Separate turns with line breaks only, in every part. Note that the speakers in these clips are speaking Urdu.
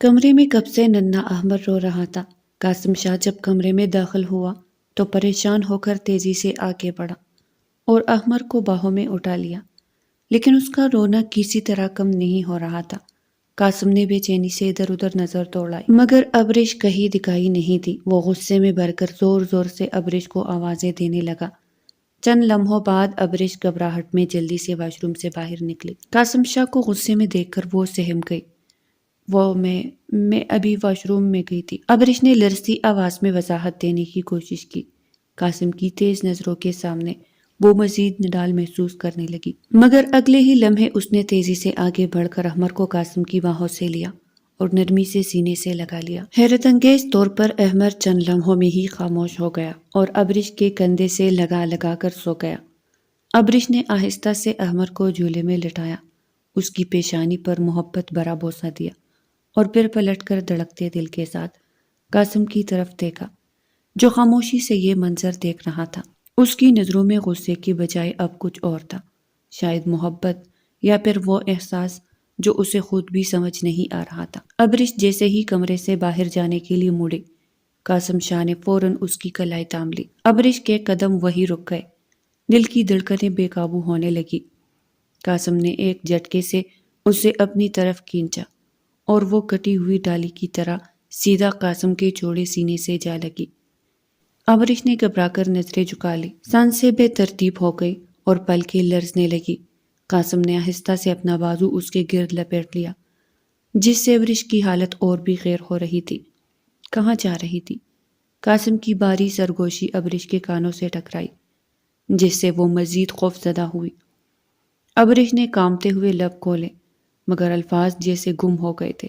کمرے میں کب سے ننھا احمد رو رہا تھا۔ قاسم شاہ جب کمرے میں داخل ہوا تو پریشان ہو کر تیزی سے آگے بڑھا اور احمد کو باہوں میں اٹھا لیا، لیکن اس کا رونا کسی طرح کم نہیں ہو رہا تھا۔ قاسم نے بے چینی سے ادھر ادھر نظر دوڑائی مگر ابرش کہیں دکھائی نہیں تھی۔ وہ غصے میں بھر کر زور زور سے ابرش کو آوازیں دینے لگا۔ چند لمحوں بعد ابرش گھبراہٹ میں جلدی سے واش روم سے باہر نکلی۔ قاسم شاہ کو غصے میں دیکھ کر وہ سہم گئی۔ میں ابھی واش روم میں گئی تھی، ابرش نے لرزتی آواز میں وضاحت دینے کی کوشش کی۔ قاسم کی تیز نظروں کے سامنے وہ مزید نڈال محسوس کرنے لگی، مگر اگلے ہی لمحے اس نے تیزی سے آگے بڑھ کر احمد کو قاسم کی باہوں سے لیا اور نرمی سے سینے سے لگا لیا۔ حیرت انگیز طور پر احمد چند لمحوں میں ہی خاموش ہو گیا اور ابرش کے کندھے سے لگا لگا کر سو گیا۔ ابرش نے آہستہ سے احمد کو جھولے میں لٹایا، اس کی پیشانی پر محبت بھرا بوسہ دیا اور پھر پلٹ کر دھڑکتے دل کے ساتھ قاسم کی طرف دیکھا، جو خاموشی سے یہ منظر دیکھ رہا تھا۔ اس کی نظروں میں غصے کی بجائے اب کچھ اور تھا، شاید محبت یا پھر وہ احساس جو اسے خود بھی سمجھ نہیں آ رہا تھا۔ ابرش جیسے ہی کمرے سے باہر جانے کے لیے مڑی، قاسم شاہ نے فوراً اس کی کلائی تھام لی۔ ابرش کے قدم وہی رک گئے، دل کی دھڑکنیں بے قابو ہونے لگی۔ قاسم نے ایک جھٹکے سے اسے اپنی طرف کھینچا اور وہ کٹی ہوئی ڈالی کی طرح سیدھا قاسم کے چوڑے سینے سے جا لگی۔ ابرش نے گھبرا کر نظریں جھکا لی، سانسیں بے ترتیب ہو گئی اور پلکیں لرزنے لگی۔ قاسم نے آہستہ سے اپنا بازو اس کے گرد لپیٹ لیا، جس سے ابرش کی حالت اور بھی غیر ہو رہی تھی۔ کہاں جا رہی تھی؟ قاسم کی باری سرگوشی ابرش کے کانوں سے ٹکرائی، جس سے وہ مزید خوف زدہ ہوئی۔ ابرش نے کانپتے ہوئے لب کھولے، مگر الفاظ جیسے گم ہو گئے تھے۔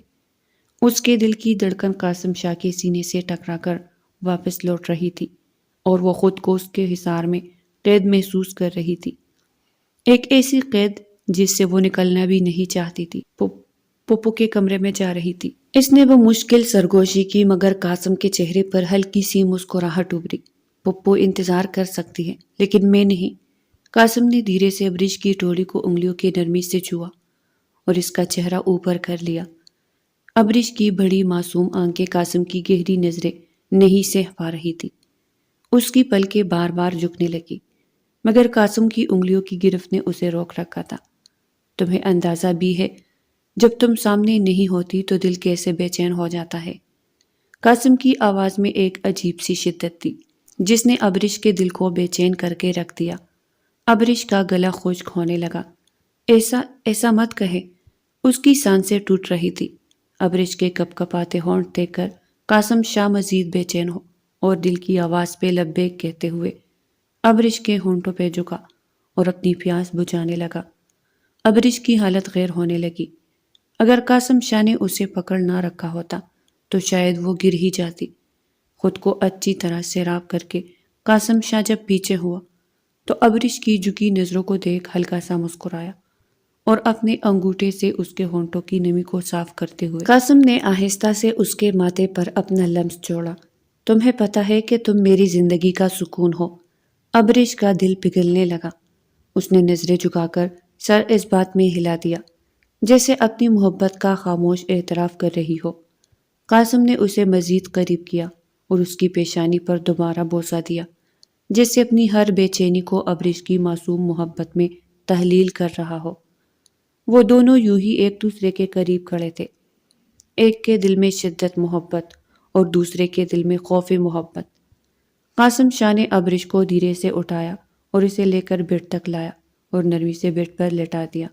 اس کے دل کی دھڑکن قاسم شاہ کے سینے سے ٹکرا کر واپس لوٹ رہی تھی اور وہ خود کو اس کے حصار میں قید محسوس کر رہی تھی، ایک ایسی قید جس سے وہ نکلنا بھی نہیں چاہتی تھی۔ پپو کے کمرے میں جا رہی تھی، اس نے وہ مشکل سرگوشی کی، مگر قاسم کے چہرے پر ہلکی سی مسکراہٹ ابھری۔ پپو انتظار کر سکتی ہے لیکن میں نہیں۔ قاسم نے دھیرے سے ابرش کی ٹوڑی کو انگلیوں کی نرمی سے چھوا اور اس کا چہرہ اوپر کر لیا۔ ابرش کی بڑی معصوم آنکھیں قاسم کی گہری نظریں نہیں سہ پا رہی تھی، اس کی پلکیں بار بار جھکنے لگی، مگر قاسم کی انگلیوں کی گرفت نے اسے روک رکھا تھا۔ تمہیں اندازہ بھی ہے جب تم سامنے نہیں ہوتی تو دل کیسے بے چین ہو جاتا ہے۔ قاسم کی آواز میں ایک عجیب سی شدت تھی جس نے ابرش کے دل کو بے چین کر کے رکھ دیا۔ ابرش کا گلا خشک ہونے لگا۔ ایسا مت کہے، اس کی سانسیں ٹوٹ رہی تھی۔ ابرش کے کپ کپاتے ہونٹ دیکھ کر قاسم شاہ مزید بے چین ہو اور دل کی آواز پہ لبیک کہتے ہوئے ابرش کے ہونٹوں پہ جھکا اور اپنی پیاس بجھانے لگا۔ ابرش کی حالت غیر ہونے لگی۔ اگر قاسم شاہ نے اسے پکڑ نہ رکھا ہوتا تو شاید وہ گر ہی جاتی۔ خود کو اچھی طرح سیراب کر کے قاسم شاہ جب پیچھے ہوا تو ابرش کی جھکی نظروں کو دیکھ ہلکا سا مسکرایا اور اپنے انگوٹھے سے اس کے ہونٹوں کی نمی کو صاف کرتے ہوئے قاسم نے آہستہ سے اس کے ماتھے پر اپنا لمس چھوڑا۔ تمہیں پتہ ہے کہ تم میری زندگی کا سکون ہو۔ ابرش کا دل پگھلنے لگا۔ اس نے نظریں جھکا کر سر اس بات میں ہلا دیا جیسے اپنی محبت کا خاموش اعتراف کر رہی ہو۔ قاسم نے اسے مزید قریب کیا اور اس کی پیشانی پر دوبارہ بوسہ دیا، جیسے اپنی ہر بے چینی کو ابرش کی معصوم محبت میں تحلیل کر رہا ہو۔ وہ دونوں یوں ہی ایک دوسرے کے قریب کھڑے تھے، ایک کے دل میں شدت محبت اور دوسرے کے دل میں خوف محبت۔ قاسم شاہ نے ابرش کو دھیرے سے اٹھایا اور اسے لے کر بیڈ تک لایا اور نرمی سے بیڈ پر لٹا دیا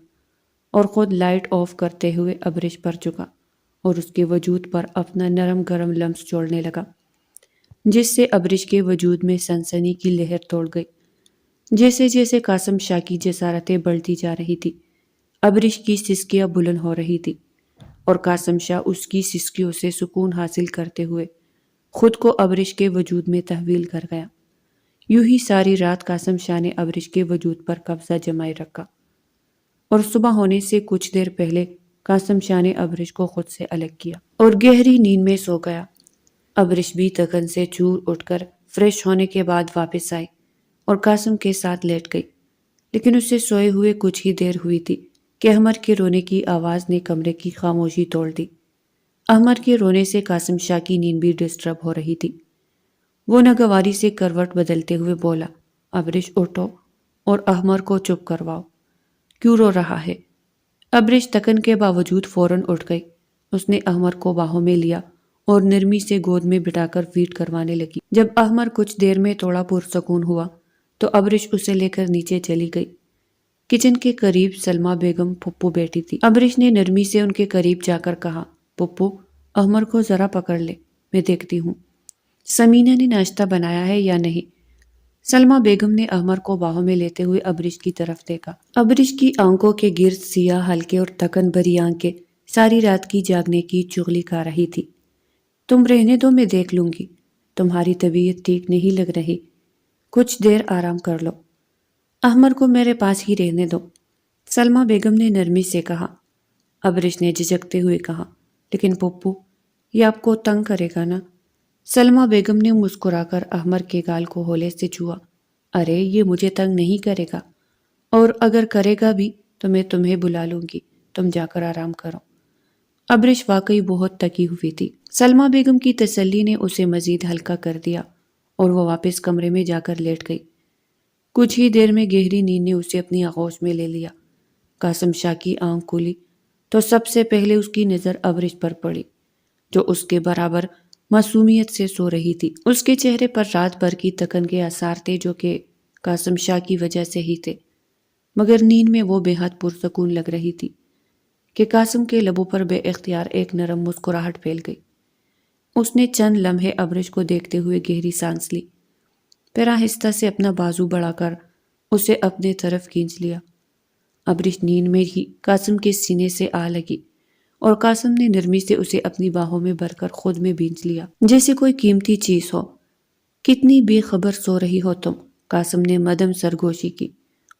اور خود لائٹ آف کرتے ہوئے ابرش پر جھکا اور اس کے وجود پر اپنا نرم گرم لمس چھوڑنے لگا، جس سے ابرش کے وجود میں سنسنی کی لہر توڑ گئی۔ جیسے جیسے قاسم شاہ کی جسارتیں بڑھتی جا رہی تھی، ابرش کی سسکیاں بلند ہو رہی تھی اور قاسم شاہ اس کی سسکیوں سے سکون حاصل کرتے ہوئے خود کو ابرش کے وجود میں تحویل کر گیا۔ یوں ہی ساری رات قاسم شاہ نے ابرش کے وجود پر قبضہ جمائے رکھا اور صبح ہونے سے کچھ دیر پہلے قاسم شاہ نے ابرش کو خود سے الگ کیا اور گہری نیند میں سو گیا۔ ابرش بھی تھکن سے چور اٹھ کر فریش ہونے کے بعد واپس آئی اور قاسم کے ساتھ لیٹ گئی، لیکن اسے سوئے ہوئے کچھ ہی دیر ہوئی تھی کہ احمد کے رونے کی آواز نے کمرے کی خاموشی توڑ دی۔ احمر کے رونے سے قاسم شاہ کی نیند بھی ڈسٹرب ہو رہی تھی۔ وہ ناگواری سے کروٹ بدلتے ہوئے بولا، ابرش اٹھو اور احمر کو چپ کرواؤ، کیوں رو رہا ہے؟ ابرش تکن کے باوجود فوراً اٹھ گئی۔ اس نے احمر کو باہوں میں لیا اور نرمی سے گود میں بٹھا کر فیڈ کروانے لگی۔ جب احمر کچھ دیر میں تھوڑا پرسکون ہوا تو ابرش اسے لے کر نیچے چلی گئی۔ کچن کے قریب سلمہ بیگم پھپھو بیٹھی تھی۔ ابرش نے نرمی سے ان کے قریب جا کر کہا، پھپھو احمر کو ذرا پکڑ لے، میں دیکھتی ہوں سمینہ نے ناشتہ بنایا ہے یا نہیں۔ سلمہ بیگم نے احمر کو باہوں میں لیتے ہوئے ابرش کی طرف دیکھا۔ ابرش کی آنکھوں کے گرد سیاہ ہلکے اور تکن بھری آنکھیں ساری رات کی جاگنے کی چغلی کھا رہی تھی۔ تم رہنے دو، میں دیکھ لوں گی، تمہاری طبیعت ٹھیک نہیں لگ رہی، کچھ دیر آرام کر لو، احمر کو میرے پاس ہی رہنے دو، سلمہ بیگم نے نرمی سے کہا۔ ابرش نے جھجکتے ہوئے کہا، لیکن پھپھو یہ آپ کو تنگ کرے گا نا؟ سلمہ بیگم نے مسکرا کر احمر کے گال کو ہولے سے چھوا۔ ارے یہ مجھے تنگ نہیں کرے گا، اور اگر کرے گا بھی تو میں تمہیں بلا لوں گی، تم جا کر آرام کرو۔ ابرش واقعی بہت تکی ہوئی تھی۔ سلمہ بیگم کی تسلی نے اسے مزید ہلکا کر دیا اور وہ واپس کمرے میں جا کر لیٹ گئی۔ کچھ ہی دیر میں گہری نیند نے اسے اپنی آغوش میں لے لیا۔ قاسم شاہ کی آنکھ کھلی تو سب سے پہلے اس کی نظر ابرش پر پڑی، جو اس کے برابر معصومیت سے سو رہی تھی۔ اس کے چہرے پر رات بھر کی تکن کے آثار تھے جو کہ قاسم شاہ کی وجہ سے ہی تھے، مگر نیند میں وہ بے حد پرسکون لگ رہی تھی کہ قاسم کے لبوں پر بے اختیار ایک نرم مسکراہٹ پھیل گئی۔ اس نے چند لمحے ابرش کو دیکھتے ہوئے گہری سانس لی، پھر آہستہ سے اپنا بازو بڑھا کر اسے اپنے طرف کھینچ لیا۔ ابرش نیند میں ہی قاسم کے سینے سے آ لگی اور قاسم نے نرمی سے اسے اپنی باہوں میں بھر کر خود میں بھینچ لیا، جیسے کوئی قیمتی چیز ہو۔ کتنی بے خبر سو رہی ہو تم، قاسم نے مدھم سرگوشی کی۔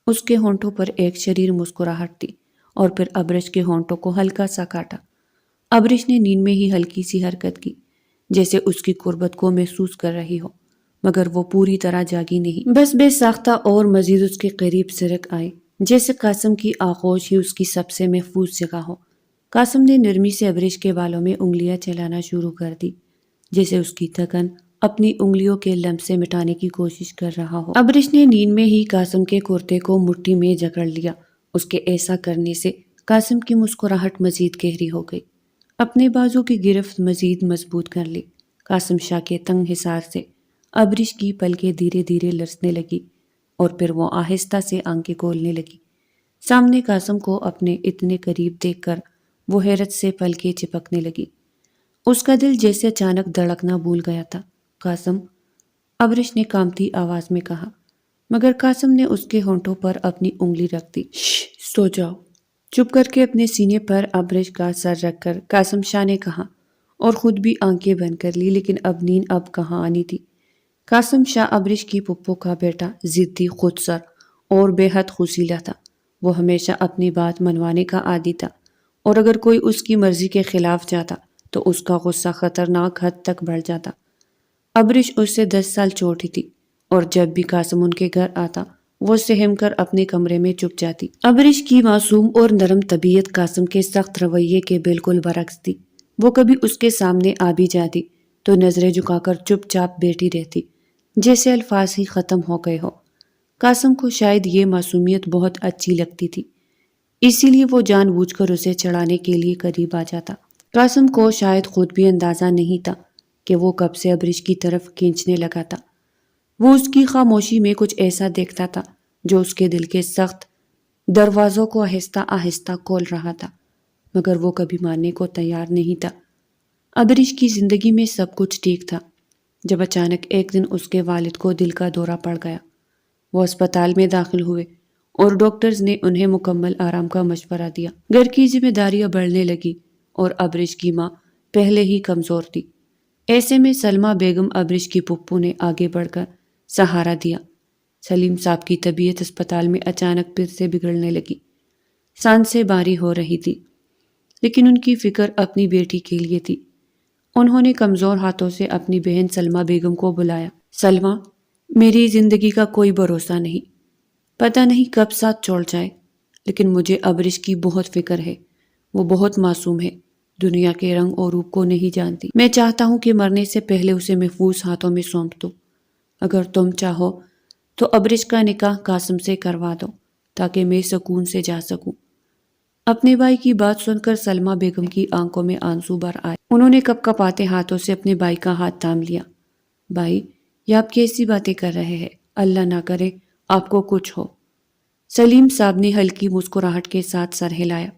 اس کے ہونٹوں پر ایک شریر مسکراہٹ تھی اور پھر ابرش کے ہونٹوں کو ہلکا سا کاٹا۔ ابرش نے نیند میں ہی ہلکی سی حرکت کی، جیسے اس کی قربت کو محسوس کر رہی ہو، مگر وہ پوری طرح جاگی نہیں، بس بے ساختہ اور مزید اس کے قریب سرک آئی، جیسے قاسم کی آغوش ہی اس کی سب سے محفوظ جگہ ہو۔ قاسم نے نرمی سے ابرش کے بالوں میں انگلیاں چلانا شروع کر دی، جیسے اس کی تھکن اپنی انگلیوں کے لمس سے مٹانے کی کوشش کر رہا ہو۔ ابرش نے نیند میں ہی قاسم کے کرتے کو مٹھی میں جکڑ لیا۔ اس کے ایسا کرنے سے قاسم کی مسکراہٹ مزید گہری ہو گئی۔ اپنے بازو کی گرفت مزید مضبوط کر لی۔ قاسم شاہ کے تنگ حصار سے ابرش کی پلکیں دھیرے دھیرے لرزنے لگی اور پھر وہ آہستہ سے آنکھیں کھولنے لگی۔ سامنے قاسم کو اپنے اتنے قریب دیکھ کر وہ حیرت سے پلکیں چپکنے لگی۔ اس کا دل جیسے اچانک دھڑکنا بھول گیا تھا۔ قاسم، ابرش نے کانپتی آواز میں کہا، مگر قاسم نے اس کے ہونٹوں پر اپنی انگلی رکھ دی۔ سو جاؤ، چپ کر کے اپنے سینے پر ابرش کا سر رکھ کر قاسم شاہ نے کہا، اور خود بھی آنکھیں بند کر لی، لیکن اب نیند اب کہاں آنی تھی۔ قاسم شاہ ابرش کی پھپھو کا بیٹا ضدی، خود سر اور بے حد خوسیلا تھا۔ وہ ہمیشہ اپنی بات منوانے کا عادی تھا، اور اگر کوئی اس کی مرضی کے خلاف جاتا تو اس کا غصہ خطرناک حد تک بڑھ جاتا۔ ابرش اس سے 10 سال چھوٹی تھی، اور جب بھی قاسم ان کے گھر آتا وہ سہم کر اپنے کمرے میں چھپ جاتی۔ ابرش کی معصوم اور نرم طبیعت قاسم کے سخت رویے کے بالکل برعکس تھی۔ وہ کبھی اس کے سامنے آ بھی جاتی تو نظریں جھکا کر چپ چاپ بیٹھی رہتی، جیسے الفاظ ہی ختم ہو گئے ہو۔ قاسم کو شاید یہ معصومیت بہت اچھی لگتی تھی، اسی لیے وہ جان بوجھ کر اسے چڑھانے کے لیے قریب آ جاتا۔ قاسم کو شاید خود بھی اندازہ نہیں تھا کہ وہ کب سے ابرش کی طرف کھینچنے لگا تھا۔ وہ اس کی خاموشی میں کچھ ایسا دیکھتا تھا جو اس کے دل کے سخت دروازوں کو آہستہ آہستہ کھول رہا تھا، مگر وہ کبھی ماننے کو تیار نہیں تھا۔ ابرش کی زندگی میں سب کچھ ٹھیک تھا، جب اچانک ایک دن اس کے والد کو دل کا دورہ پڑ گیا۔ وہ اسپتال میں داخل ہوئے اور ڈاکٹرز نے انہیں مکمل آرام کا مشورہ دیا۔ گھر کی ذمہ داریاں بڑھنے لگی اور ابرش کی ماں پہلے ہی کمزور تھی۔ ایسے میں سلمہ بیگم ابرش کی پھپھو نے آگے بڑھ کر سہارا دیا۔ سلیم صاحب کی طبیعت اسپتال میں اچانک پھر سے بگڑنے لگی۔ سانسیں بھاری ہو رہی تھی، لیکن ان کی فکر اپنی بیٹی کے لیے تھی۔ انہوں نے کمزور ہاتھوں سے اپنی بہن سلمہ بیگم کو بلایا۔ سلمہ، میری زندگی کا کوئی بھروسہ نہیں، پتہ نہیں کب ساتھ چھوڑ جائے، لیکن مجھے ابرش کی بہت فکر ہے، وہ بہت معصوم ہے، دنیا کے رنگ اور روپ کو نہیں جانتی۔ میں چاہتا ہوں کہ مرنے سے پہلے اسے محفوظ ہاتھوں میں سونپ دو۔ اگر تم چاہو تو ابرش کا نکاح قاسم سے کروا دو تاکہ میں سکون سے جا سکوں۔ اپنے بھائی کی بات سن کر سلمہ بیگم کی آنکھوں میں آنسو بھر آئے۔ انہوں نے کپ کپاتے ہاتھوں سے اپنے بھائی کا ہاتھ تھام لیا۔ بھائی، یہ آپ کیسی باتیں کر رہے ہیں؟ اللہ نہ کرے آپ کو کچھ ہو۔ سلیم صاحب نے ہلکی مسکراہٹ کے ساتھ سر ہلایا۔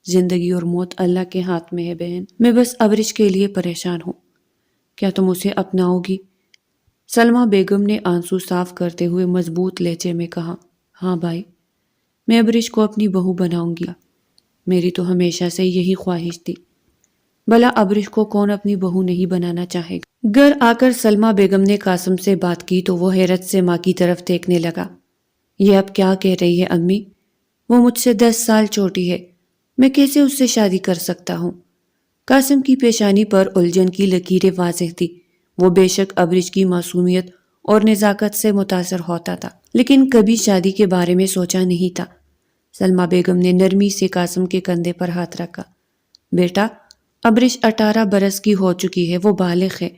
زندگی اور موت اللہ کے ہاتھ میں ہے بہن، میں بس ابرش کے لیے پریشان ہوں۔ کیا تم اسے اپناؤ گی؟ سلمہ بیگم نے آنسو صاف کرتے ہوئے مضبوط لہجے میں کہا۔ ہاں بھائی، میں ابرش کو اپنی بہو بناؤں گی۔ میری تو ہمیشہ سے یہی خواہش تھی۔ بھلا ابرش کو کون اپنی بہو نہیں بنانا چاہے گا؟ گھر آ کر سلمہ بیگم نے قاسم سے بات کی تو وہ حیرت سے ماں کی طرف دیکھنے لگا۔ یہ اب کیا کہہ رہی ہے امی؟ وہ مجھ سے 10 سال چھوٹی ہے، میں کیسے اس سے شادی کر سکتا ہوں؟ قاسم کی پیشانی پر الجھن کی لکیریں واضح تھی۔ وہ بے شک ابرش کی معصومیت اور نزاکت سے متاثر ہوتا تھا، لیکن کبھی شادی کے بارے میں سوچا نہیں تھا۔ سلمہ بیگم نے نرمی سے قاسم کے کندھے پر ہاتھ رکھا۔ بیٹا، ابرش 18 برس کی ہو چکی ہے، وہ بالغ ہے،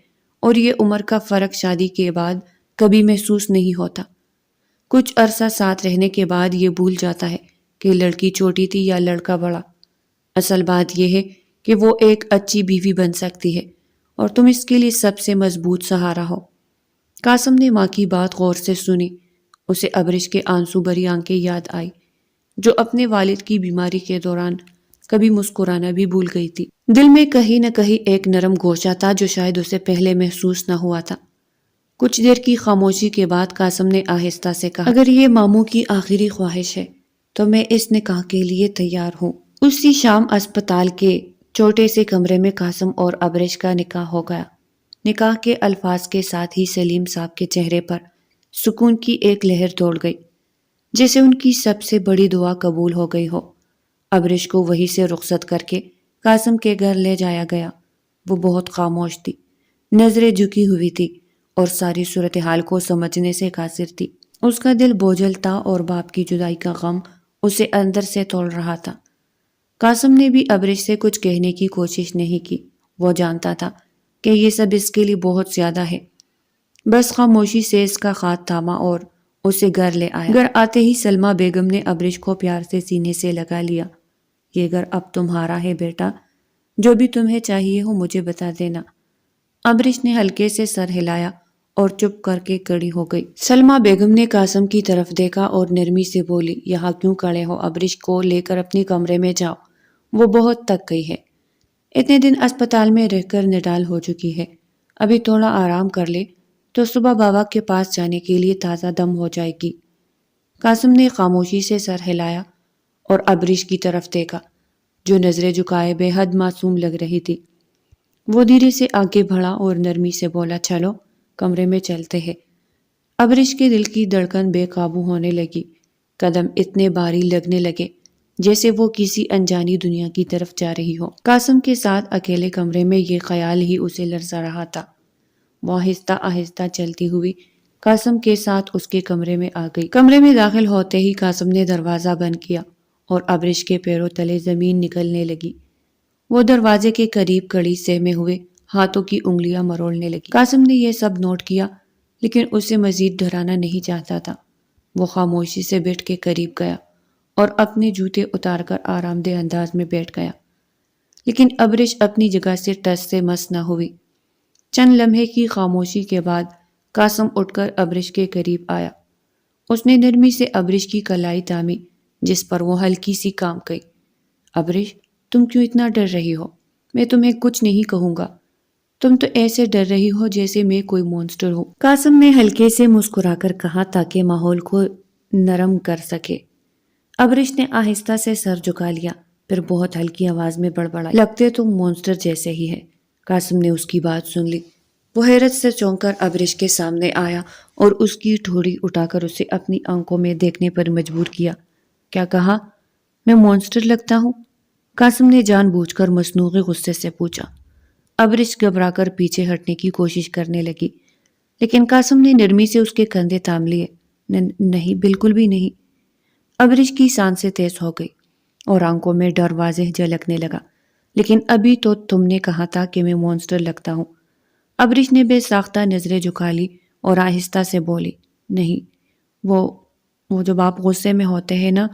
اور یہ عمر کا فرق شادی کے بعد کبھی محسوس نہیں ہوتا۔ کچھ عرصہ ساتھ رہنے کے بعد یہ بھول جاتا ہے کہ لڑکی چھوٹی تھی یا لڑکا بڑا۔ اصل بات یہ ہے کہ وہ ایک اچھی بیوی بن سکتی ہے اور تم اس کے لیے سب سے مضبوط سہارا ہو۔ قاسم نے ماں کی بات غور سے سنی۔ اسے ابرش کے آنسو بھری آنکھیں یاد آئی جو اپنے والد کی بیماری کے دوران کبھی مسکرانا بھی بھول گئی تھی۔ دل میں کہیں نہ کہیں ایک نرم گوشہ تھا جو شاید اسے پہلے محسوس نہ ہوا تھا۔ کچھ دیر کی خاموشی کے بعد قاسم نے آہستہ سے کہا، اگر یہ ماموں کی آخری خواہش ہے تو میں اس نکاح کے لیے تیار ہوں۔ اسی شام اسپتال کے چھوٹے سے کمرے میں قاسم اور ابرش کا نکاح ہو گیا۔ نکاح کے الفاظ کے ساتھ ہی سلیم صاحب کے چہرے پر سکون کی ایک لہر دوڑ گئی، جیسے ان کی سب سے بڑی دعا قبول ہو گئی ہو۔ ابرش کو وہیں سے رخصت کر کے قاسم کے گھر لے جایا گیا۔ وہ بہت خاموش تھی، نظریں جھکی ہوئی تھی اور ساری صورتحال کو سمجھنے سے قاصر تھی۔ اس کا دل بوجھل تھا اور باپ کی جدائی کا غم اسے اندر سے توڑ رہا تھا۔ قاسم نے بھی ابرش سے کچھ کہنے کی کوشش نہیں کی۔ وہ جانتا تھا کہ یہ سب اس کے لیے بہت زیادہ ہے، بس خاموشی سے اس کا ہاتھ تھاما اور اسے گھر لے آیا۔ گھر آتے ہی سلمہ بیگم نے ابرش کو پیار سے سینے سے لگا لیا۔ یہ گھر اب تمہارا ہے بیٹا، جو بھی تمہیں چاہیے ہو مجھے بتا دینا۔ ابرش نے ہلکے سے سر ہلایا اور چپ کر کے کھڑی ہو گئی۔ سلمہ بیگم نے قاسم کی طرف دیکھا اور نرمی سے بولی، یہاں کیوں کھڑے ہو؟ ابرش کو لے کر اپنے کمرے میں جاؤ، وہ بہت تک گئی ہے، اتنے دن اسپتال میں رہ کر نڈال ہو چکی ہے، ابھی تھوڑا آرام کر لے تو صبح بابا کے پاس جانے کے لیے تازہ دم ہو جائے گی۔ قاسم نے خاموشی سے سر ہلایا اور ابرش کی طرف دیکھا جو نظریں جھکائے بے حد معصوم لگ رہی تھی۔ وہ دھیرے سے آگے بڑھا اور نرمی سے بولا، چلو کمرے میں چلتے ہیں۔ ابرش کے دل کی دھڑکن بے قابو ہونے لگی، قدم اتنے بھاری لگنے لگے جیسے وہ کسی انجانی دنیا کی طرف جا رہی ہو۔ قاسم کے ساتھ اکیلے کمرے میں یہ خیال ہی اسے لرزا رہا تھا۔ وہ آہستہ آہستہ چلتی ہوئی قاسم کے ساتھ اس کے کمرے میں آ گئی۔ کمرے میں داخل ہوتے ہی قاسم نے دروازہ بند کیا اور ابرش کے پیروں تلے زمین نکلنے لگی۔ وہ دروازے کے قریب کھڑی سہمے ہوئے ہاتھوں کی انگلیاں مروڑنے لگی۔ قاسم نے یہ سب نوٹ کیا لیکن اسے مزید ڈرانا نہیں چاہتا تھا۔ وہ خاموشی سے بیٹھ کے قریب گیا اور اپنے جوتے اتار کر آرام دہ انداز میں بیٹھ گیا، لیکن ابرش اپنی جگہ سے ٹس سے مس نہ ہوئی۔ چند لمحے کی خاموشی کے بعد قاسم اٹھ کر ابرش کے قریب آیا۔ اس نے نرمی سے ابرش کی کلائی تھامی جس پر وہ ہلکی سی کام گئی۔ ابرش، تم کیوں اتنا ڈر رہی ہو؟ میں تمہیں کچھ نہیں کہوں گا، تم تو ایسے ڈر رہی ہو جیسے میں کوئی مونسٹر ہوں۔ قاسم نے ہلکے سے مسکرا کر کہا تاکہ ماحول کو نرم کر سکے۔ ابرش نے آہستہ سے سر جھکا لیا، پھر بہت ہلکی آواز میں بڑبڑائی، لگتے تم مونسٹر جیسے ہی ہے۔ قاسم نے اس کی بات سن لی۔ وہ حیرت سے چونک کر ابرش کے سامنے آیا اور اس کی ٹھوڑی اٹھا کر اسے اپنی آنکھوں میں دیکھنے پر مجبور کیا۔ کیا کہا؟ میں مونسٹر لگتا ہوں؟ قاسم نے جان بوجھ کر مصنوعی غصے سے پوچھا۔ ابرش گھبرا کر پیچھے ہٹنے کی کوشش کرنے لگی، لیکن قاسم نے نرمی سے اس کے کندھے تھام لیے۔ نہیں، بالکل بھی نہیں۔ ابرش کی سانسیں تیز ہو گئی اور آنکھوں میں ڈر واضح جھلکنے لگا۔ لیکن ابھی تو تم نے کہا تھا کہ میں مونسٹر لگتا ہوں۔ ابرش نے بے ساختہ نظریں جھکا لی اور آہستہ سے بولی، نہیں، وہ جب آپ غصے میں ہوتے ہیں نا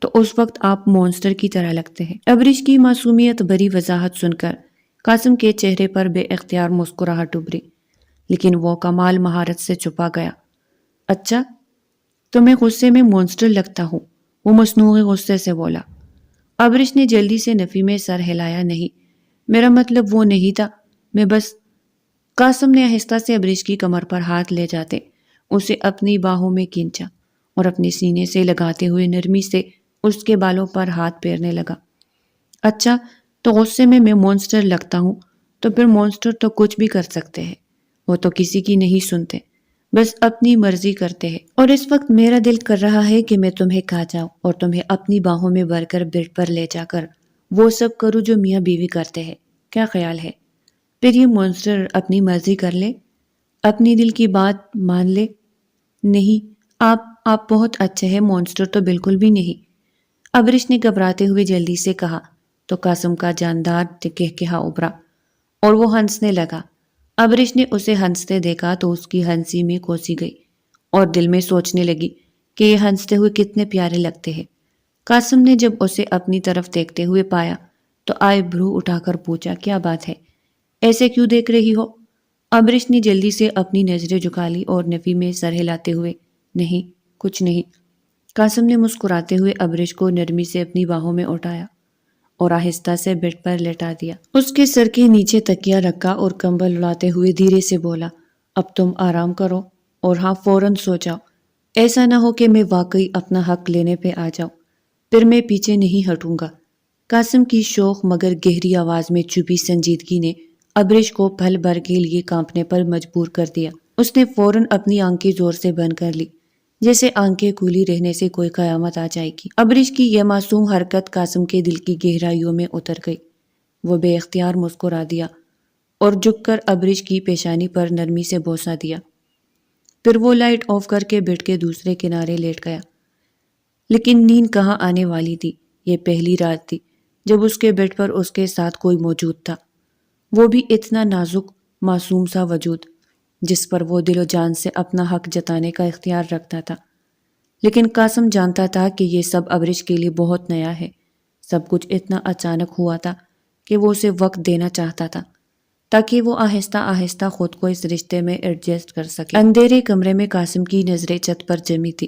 تو اس وقت آپ مونسٹر کی طرح لگتے ہیں۔ ابرش کی معصومیت بری وضاحت سن کر قاسم کے چہرے پر بے اختیار مسکراہٹ ابھری، لیکن وہ کمال مہارت سے چھپا گیا۔ اچھا، تو میں غصے میں مونسٹر لگتا ہوں؟ وہ مصنوعی غصے سے بولا۔ ابرش نے جلدی سے نفی میں سر ہلایا، نہیں، میرا مطلب وہ نہیں تھا، میں بس… قاسم نے آہستہ سے ابرش کی کمر پر ہاتھ لے جاتے اسے اپنی باہوں میں کھینچا اور اپنے سینے سے لگاتے ہوئے نرمی سے اس کے بالوں پر ہاتھ پھیرنے لگا۔ اچھا، تو غصے میں مونسٹر لگتا ہوں تو پھر مونسٹر تو کچھ بھی کر سکتے ہیں، وہ تو کسی کی نہیں سنتے، بس اپنی مرضی کرتے ہیں۔ اور اس وقت میرا دل کر رہا ہے کہ میں تمہیں کھا جاؤں اور تمہیں اپنی باہوں میں بھر کر بیڈ پر لے جا کر وہ سب کروں جو میاں بیوی کرتے ہیں۔ کیا خیال ہے؟ پھر یہ مونسٹر اپنی مرضی کر لے، اپنی دل کی بات مان لے۔ نہیں، آپ بہت اچھے ہیں، مونسٹر تو بالکل بھی نہیں، ابرش نے گھبراتے ہوئے جلدی سے کہا۔ تو قاسم کا جاندار قہقہا ابھرا اور وہ ہنسنے لگا۔ ابرش نے اسے ہنستے دیکھا تو اس کی ہنسی میں کوسی گئی اور دل میں سوچنے لگی کہ یہ ہنستے ہوئے کتنے پیارے لگتے ہیں۔ قاسم نے جب اسے اپنی طرف دیکھتے ہوئے پایا تو آئے بھرو اٹھا کر پوچھا، کیا بات ہے، ایسے کیوں دیکھ رہی ہو؟ ابرش نے جلدی سے اپنی نظریں جھکا لی اور نفی میں سر ہلاتے ہوئے، نہیں، کچھ نہیں۔ قاسم نے مسکراتے ہوئے ابرش کو نرمی سے اپنی باہوں میں اٹھایا اور آہستہ سے بیڈ پر لٹا دیا۔ اس کے سر کے نیچے تکیہ رکھا اور کمبل اڑاتے ہوئے دھیرے سے بولا، اب تم آرام کرو اور ہاں، فوراً سو جاؤ، ایسا نہ ہو کہ میں واقعی اپنا حق لینے پہ آ جاؤں، پھر میں پیچھے نہیں ہٹوں گا۔ قاسم کی شوخ مگر گہری آواز میں چھپی سنجیدگی نے ابرش کو پل بھر کے لیے کانپنے پر مجبور کر دیا۔ اس نے فوراً اپنی آنکھیں زور سے بند کر لی، جیسے آنکھیں کھلی رہنے سے کوئی قیامت آ جائے گی۔ ابرش کی یہ معصوم حرکت قاسم کے دل کی گہرائیوں میں اتر گئی۔ وہ بے اختیار مسکرا دیا اور جھک کر ابرش کی پیشانی پر نرمی سے بوسہ دیا۔ پھر وہ لائٹ آف کر کے بیڈ کے دوسرے کنارے لیٹ گیا۔ لیکن نیند کہاں آنے والی تھی؟ یہ پہلی رات تھی جب اس کے بیڈ پر اس کے ساتھ کوئی موجود تھا، وہ بھی اتنا نازک معصوم سا وجود جس پر وہ دل و جان سے اپنا حق جتانے کا اختیار رکھتا تھا۔ لیکن قاسم جانتا تھا کہ یہ سب ابرش کے لیے بہت نیا ہے، سب کچھ اتنا اچانک ہوا تھا کہ وہ اسے وقت دینا چاہتا تھا تاکہ وہ آہستہ آہستہ خود کو اس رشتے میں ایڈجسٹ کر سکے۔ اندھیرے کمرے میں قاسم کی نظریں چھت پر جمی تھی،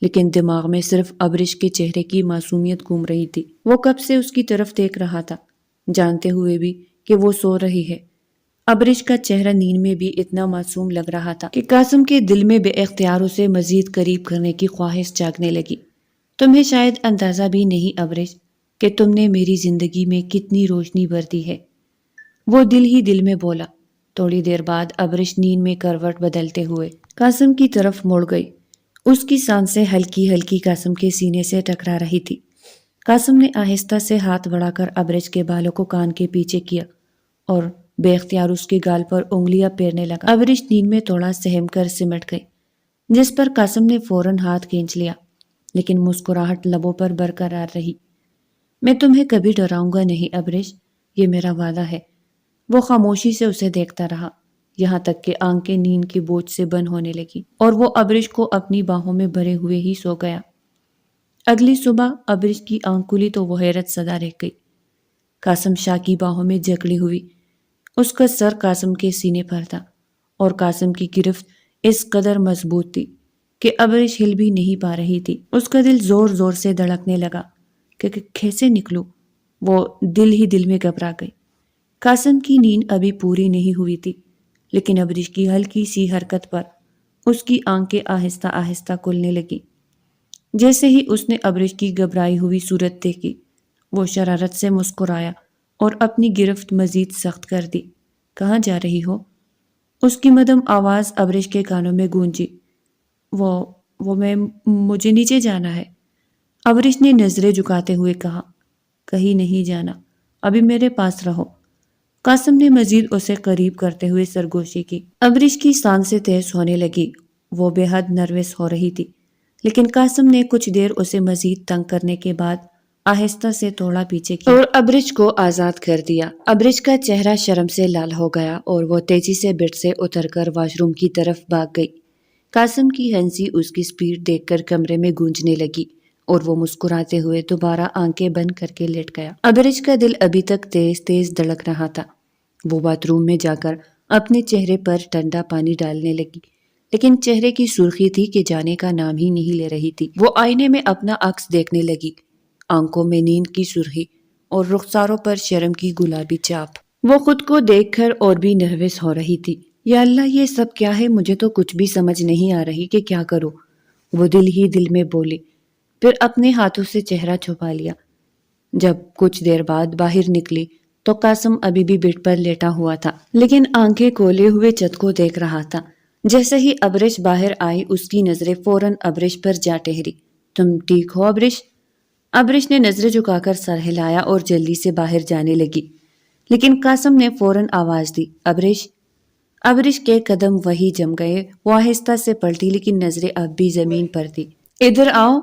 لیکن دماغ میں صرف ابرش کے چہرے کی معصومیت گھوم رہی تھی۔ وہ کب سے اس کی طرف دیکھ رہا تھا، جانتے ہوئے بھی کہ وہ سو رہی ہے۔ ابرش کا چہرہ نیند میں بھی اتنا معصوم لگ رہا تھا کہ قاسم کے دل میں بے اختیار اسے مزید قریب کرنے کی خواہش جاگنے لگی۔ تمہیں شاید اندازہ بھی نہیں ابرش کہ تم نے میری زندگی میں کتنی روشنی بھر دی ہے، وہ دل ہی دل میں بولا۔ تھوڑی دیر بعد ابرش نیند میں کروٹ بدلتے ہوئے قاسم کی طرف مڑ گئی۔ اس کی سانسیں ہلکی ہلکی قاسم کے سینے سے ٹکرا رہی تھی۔ قاسم نے آہستہ سے ہاتھ بڑھا کر ابرش کے بالوں کو کان کے پیچھے کیا اور بے اختیار اس کے گال پر انگلیاں پھیرنے لگا۔ ابرش نیند میں تھوڑا سہم کر سمٹ گئی، جس پر قاسم نے فوراً ہاتھ کھینچ لیا، لیکن مسکراہٹ لبوں پر برقرار رہی۔ میں تمہیں کبھی ڈراؤں گا نہیں ابرش، یہ میرا وعدہ ہے۔ وہ خاموشی سے اسے دیکھتا رہا، یہاں تک کہ آنکھیں نیند کے بوجھ سے بند ہونے لگی اور وہ ابرش کو اپنی باہوں میں بھرے ہوئے ہی سو گیا۔ اگلی صبح ابرش کی آنکھ کھلی تو وہ حیرت زدہ رہ گئی۔ قاسم شاہ کی باہوں میں جکڑی ہوئی، اس کا سر قاسم کے سینے پر تھا اور قاسم کی گرفت اس قدر مضبوط تھی کہ ابرش ہل بھی نہیں پا رہی تھی۔ اس کا دل زور زور سے دھڑکنے لگا کہ کیسے نکلوں، وہ دل ہی دل میں گھبرا گئی۔ قاسم کی نیند ابھی پوری نہیں ہوئی تھی، لیکن ابرش کی ہلکی سی حرکت پر اس کی آنکھیں آہستہ آہستہ کھلنے لگی۔ جیسے ہی اس نے ابرش کی گھبرائی ہوئی صورت دیکھی، وہ شرارت سے مسکرایا اور اپنی گرفت مزید سخت کر دی۔ کہاں جا رہی ہو؟ اس کی مدھم آواز ابرش کے کانوں میں گونجی۔ مجھے نیچے جانا ہے، ابرش نے نظریں جھکاتے ہوئے کہا۔ کہیں نہیں جانا، ابھی میرے پاس رہو، قاسم نے مزید اسے قریب کرتے ہوئے سرگوشی کی۔ ابرش کی سانسیں تیز ہونے لگی، وہ بے حد نروس ہو رہی تھی، لیکن قاسم نے کچھ دیر اسے مزید تنگ کرنے کے بعد آہستہ سے تھوڑا پیچھے کیا اور ابرج کو آزاد کر دیا۔ ابرج کا چہرہ شرم سے لال ہو گیا اور وہ تیزی سے بیڈ سے اتر کر واش روم کی طرف بھاگ گئی۔ قاسم کی ہنسی اس کی سپیڈ دیکھ کر کمرے میں گونجنے لگی اور وہ مسکراتے ہوئے دوبارہ آنکھیں بند کر کے لیٹ گیا۔ ابرج کا دل ابھی تک تیز تیز دھڑک رہا تھا۔ وہ باتھ روم میں جا کر اپنے چہرے پر ٹھنڈا پانی ڈالنے لگی، لیکن چہرے کی سرخی تھی کہ جانے کا نام ہی نہیں لے رہی تھی۔ وہ آئینے میں اپنا عکس دیکھنے لگی، آنکھوں میں نیند کی سرخی اور رخساروں پر شرم کی گلابی چاپ۔ وہ خود کو دیکھ کر اور بھی نروس ہو رہی تھی۔ یا اللہ، یہ سب کیا ہے؟ مجھے تو کچھ بھی سمجھ نہیں آ رہی کہ کیا کروں، وہ دل ہی دل میں بولی، پھر اپنے ہاتھوں سے چہرہ چھپا لیا۔ جب کچھ دیر بعد باہر نکلی تو قاسم ابھی بھی بیڈ پر لیٹا ہوا تھا، لیکن آنکھیں کھولے ہوئے چھت کو دیکھ رہا تھا۔ جیسے ہی ابرش باہر آئی اس کی نظریں فوراً ابرش پر جا ٹھہری۔ تم ٹھیک ہو ابرش؟ ابرش نے نظریں جھکا کر سر ہلایا اور جلدی سے باہر جانے لگی، لیکن قاسم نے فوراً آواز دی، ابرش۔ ابرش کے قدم وہی جم گئے۔ وہ آہستہ سے پلٹی لیکن نظریں اب بھی زمین پر تھی۔ ادھر آؤ،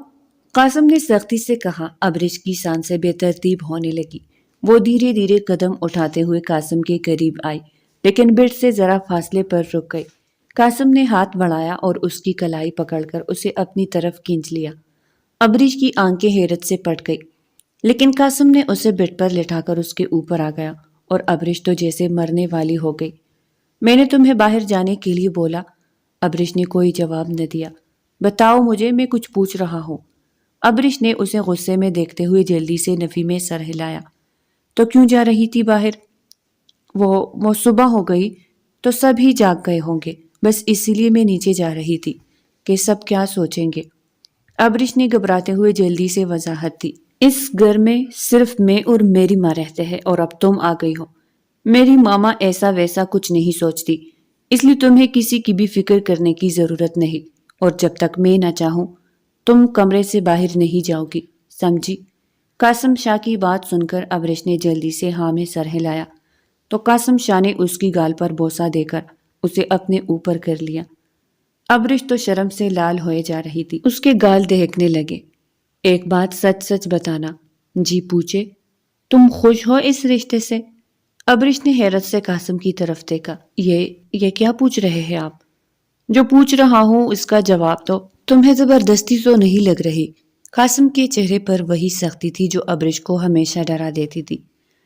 قاسم نے سختی سے کہا۔ ابرش کی سانسیں بے ترتیب ہونے لگی۔ وہ دھیرے دھیرے قدم اٹھاتے ہوئے قاسم کے قریب آئی، لیکن بیڈ سے ذرا فاصلے پر رک گئی۔ قاسم نے ہاتھ بڑھایا اور اس کی کلائی پکڑ کر اسے اپنی طرف کھینچ لیا۔ ابرش کی آنکھیں حیرت سے پھٹ گئی، لیکن قاسم نے اسے بیڈ پر لٹا کر اس کے اوپر آ گیا اور ابرش تو جیسے مرنے والی ہو گئی۔ میں نے تمہیں باہر جانے کے لیے بولا۔ ابرش نے کوئی جواب نہ دیا۔ بتاؤ مجھے، میں کچھ پوچھ رہا ہوں۔ ابرش نے اسے غصے میں دیکھتے ہوئے جلدی سے نفی میں سر ہلایا۔ تو کیوں جا رہی تھی باہر؟ وہ صبح ہو گئی تو سب ہی جاگ گئے ہوں گے، بس اسی لیے میں نیچے جا رہی تھی کہ سب کیا سوچیں گے۔ ابرش نے گھبراتے ہوئے جلدی سے وضاحت دی۔ اس گھر میں صرف میں اور میری ماں رہتے ہیں اور اب تم آ گئی ہو۔ میری ماما ایسا ویسا کچھ نہیں سوچتی، اس لیے تمہیں کسی کی بھی فکر کرنے کی ضرورت نہیں، اور جب تک میں نہ چاہوں تم کمرے سے باہر نہیں جاؤ گی، سمجھی؟ قاسم شاہ کی بات سن کر ابرش نے جلدی سے ہاں میں سر ہلایا تو قاسم شاہ نے اس کی گال پر بوسہ دے کر اسے اپنے اوپر کر لیا۔ ابرش تو شرم سے لال ہوئے جا رہی تھی۔ اس کے گال دہکنے لگے۔ ایک بات سچ سچ بتانا۔ جی پوچھے۔ تم خوش ہو اس رشتے سے؟ ابرش نے حیرت سے قاسم کی طرف دیکھا۔ یہ کیا پوچھ رہے ہیں آپ؟ جو پوچھ رہا ہوں اس کا جواب دو۔ تمہیں زبردستی تو نہیں لگ رہی؟ قاسم کے چہرے پر وہی سختی تھی جو ابرش کو ہمیشہ ڈرا دیتی تھی،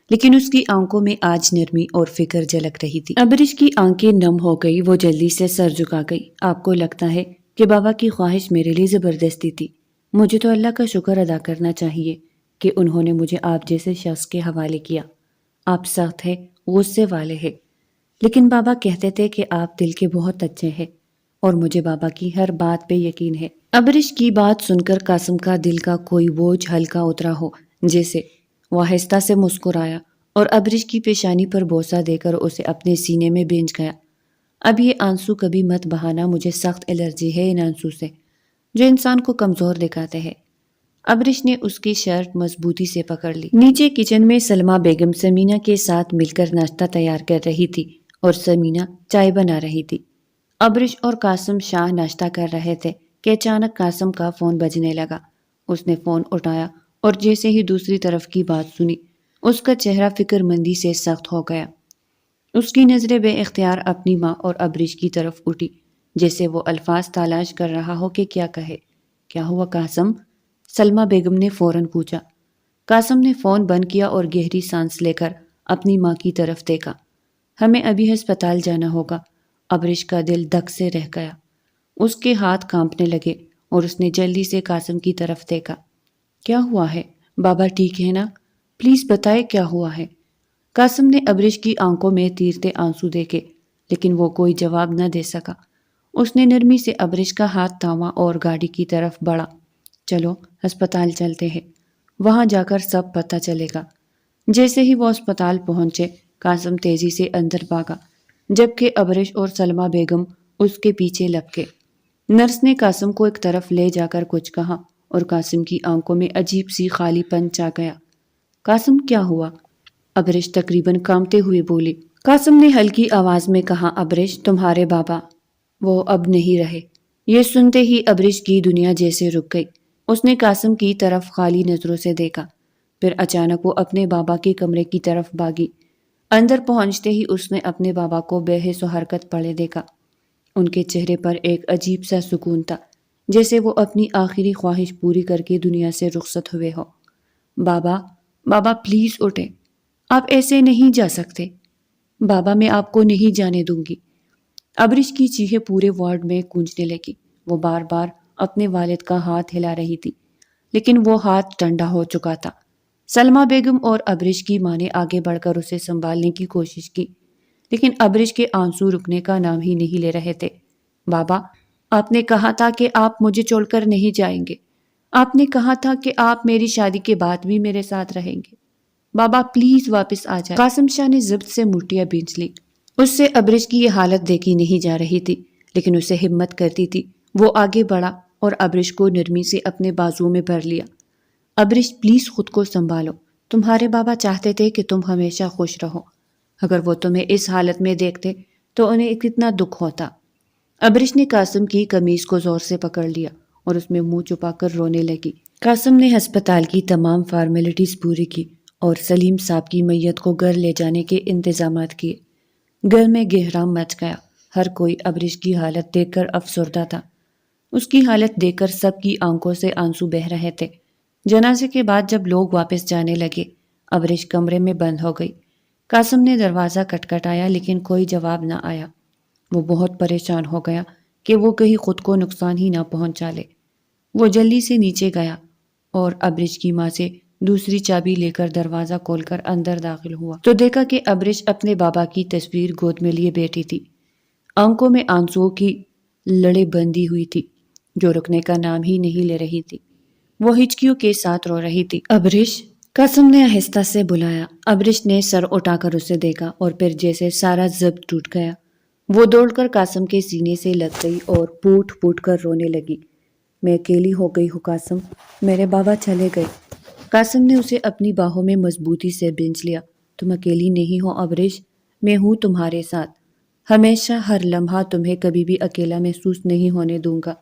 لیکن اس کی آنکھوں میں آج نرمی اور فکر جھلک رہی تھی۔ ابرش کی آنکھیں نم ہو گئی۔ وہ جلدی سے سر جھکا گئی۔ آپ کو لگتا ہے کہ بابا کی خواہش میرے لیے زبردستی تھی؟ مجھے تو اللہ کا شکر ادا کرنا چاہیے کہ انہوں نے مجھے آپ جیسے شخص کے حوالے کیا۔ آپ سخت ہیں، غصے والے ہیں، لیکن بابا کہتے تھے کہ آپ دل کے بہت اچھے ہیں اور مجھے بابا کی ہر بات پہ یقین ہے۔ ابرش کی بات سن کر قاسم کا دل کا کوئی بوجھ ہلکا اترا ہو جیسے۔ وہ آہستہ سے مسکرایا اور ابرش کی پیشانی پر بوسہ دے کر اسے اپنے سینے میں بھیج گیا۔ اب یہ آنسو کبھی مت بہانا، مجھے سخت الرجی ہے ان آنسو سے جو انسان کو کمزور دکھاتے ہیں۔ ابرش نے اس کی شرٹ مضبوطی سے پکڑ لی۔ نیچے کچن میں سلمہ بیگم سمینہ کے ساتھ مل کر ناشتہ تیار کر رہی تھی اور سمینہ چائے بنا رہی تھی۔ ابرش اور قاسم شاہ ناشتہ کر رہے تھے کہ اچانک قاسم کا فون بجنے لگا۔ اس نے فون اٹھایا اور جیسے ہی دوسری طرف کی بات سنی اس کا چہرہ فکر مندی سے سخت ہو گیا۔ اس کی نظریں بے اختیار اپنی ماں اور ابرش کی طرف اٹھی، جیسے وہ الفاظ تلاش کر رہا ہو کہ کیا کہے۔ کیا ہوا قاسم؟ سلمہ بیگم نے فوراً پوچھا۔ قاسم نے فون بند کیا اور گہری سانس لے کر اپنی ماں کی طرف دیکھا۔ ہمیں ابھی ہسپتال جانا ہوگا۔ ابرش کا دل دھک سے رہ گیا۔ اس کے ہاتھ کانپنے لگے اور اس نے جلدی سے قاسم کی طرف دیکھا۔ کیا ہوا ہے؟ بابا ٹھیک ہے نا؟ پلیز بتائے کیا ہوا ہے؟ قاسم نے ابرش کی آنکھوں میں تیرتے آنسو دیکھے، لیکن وہ کوئی جواب نہ دے سکا۔ اس نے نرمی سے ابرش کا ہاتھ تھاما اور گاڑی کی طرف بڑھا۔ چلو ہسپتال چلتے ہیں، وہاں جا کر سب پتہ چلے گا۔ جیسے ہی وہ ہسپتال پہنچے قاسم تیزی سے اندر بھاگا، جبکہ ابرش اور سلمہ بیگم اس کے پیچھے لپکے۔ نرس نے قاسم کو ایک طرف لے جا کر کچھ کہا اور قاسم کی آنکھوں میں عجیب سی خالی پن چھا گیا۔ قاسم کیا ہوا؟ ابرش تقریباً کانپتے ہوئے بولی۔ قاسم نے ہلکی آواز میں کہا، ابرش تمہارے بابا وہ اب نہیں رہے۔ یہ سنتے ہی ابرش کی دنیا جیسے رک گئی۔ اس نے قاسم کی طرف خالی نظروں سے دیکھا۔ پھر اچانک وہ اپنے بابا کے کمرے کی طرف بھاگی۔ اندر پہنچتے ہی اس نے اپنے بابا کو بے حس و حرکت پڑے دیکھا۔ ان کے چہرے پر ایک عجیب سا سکون تھا، جیسے وہ اپنی آخری خواہش پوری کر کے دنیا سے رخصت ہوئے ہو۔ بابا، بابا پلیز اٹھیں، آپ ایسے نہیں جا سکتے۔ بابا میں آپ کو نہیں جانے دوں گی۔ ابرش کی چیخیں پورے وارڈ میں گونجنے لگی۔ وہ بار بار اپنے والد کا ہاتھ ہلا رہی تھی، لیکن وہ ہاتھ ٹھنڈا ہو چکا تھا۔ سلمہ بیگم اور ابرش کی ماں نے آگے بڑھ کر اسے سنبھالنے کی کوشش کی، لیکن ابرش کے آنسو رکنے کا نام ہی نہیں لے رہے تھے۔ بابا، آپ نے کہا تھا کہ آپ مجھے چھوڑ کر نہیں جائیں گے۔ آپ نے کہا تھا کہ آپ میری شادی کے بعد بھی میرے ساتھ رہیں گے۔ بابا پلیز واپس آ جائیں۔ قاسم شاہ نے ضبط سے مٹھیاں بھینچ لی۔ اس سے ابرش کی یہ حالت دیکھی نہیں جا رہی تھی، لیکن اسے ہمت کرتی تھی۔ وہ آگے بڑھا اور ابرش کو نرمی سے اپنے بازو میں بھر لیا۔ ابرش پلیز خود کو سنبھالو، تمہارے بابا چاہتے تھے کہ تم ہمیشہ خوش رہو۔ اگر وہ تمہیں اس حالت میں دیکھتے تو انہیں کتنا دکھ ہوتا۔ ابرش نے قاسم کی قمیض کو زور سے پکڑ لیا اور اس میں منہ چھپا کر رونے لگی۔ قاسم نے ہسپتال کی تمام فارمیلٹیز پوری کی اور سلیم صاحب کی میت کو گھر لے جانے کے انتظامات کیے۔ گھر میں گہرام مچ گیا۔ ہر کوئی ابرش کی حالت دیکھ کر افسردہ تھا۔ اس کی حالت دیکھ کر سب کی آنکھوں سے آنسو بہہ رہے تھے۔ جنازے کے بعد جب لوگ واپس جانے لگے، ابرش کمرے میں بند ہو گئی۔ قاسم نے دروازہ کھٹکھٹایا لیکن کوئی جواب نہ آیا۔ وہ بہت پریشان ہو گیا کہ وہ کہیں خود کو نقصان ہی نہ پہنچا لے۔ وہ جلدی سے نیچے گیا اور ابرش کی ماں سے دوسری چابی لے کر دروازہ کھول کر اندر داخل ہوا تو دیکھا کہ ابرش اپنے بابا کی تصویر گود میں لیے بیٹھی تھی۔ آنکھوں میں آنسوؤں کی لڑیں بندھی ہوئی تھی جو رکنے کا نام ہی نہیں لے رہی تھی۔ وہ ہچکیوں کے ساتھ رو رہی تھی۔ ابرش، قاسم نے آہستہ سے بلایا۔ ابرش نے سر اٹھا کر اسے دیکھا اور پھر جیسے سارا ضبط ٹوٹ گیا۔ وہ دوڑ کر قاسم کے سینے سے لگ گئی اور پھوٹ پھوٹ کر رونے لگی۔ میں اکیلی ہو گئی ہوں قاسم، میرے بابا چلے گئے۔ قاسم نے اسے اپنی باہوں میں مضبوطی سے بھینچ لیا۔ تم اکیلی نہیں ہو ابرش، میں ہوں تمہارے ساتھ۔ ہمیشہ ہر لمحہ تمہیں کبھی بھی اکیلا محسوس نہیں ہونے دوں گا۔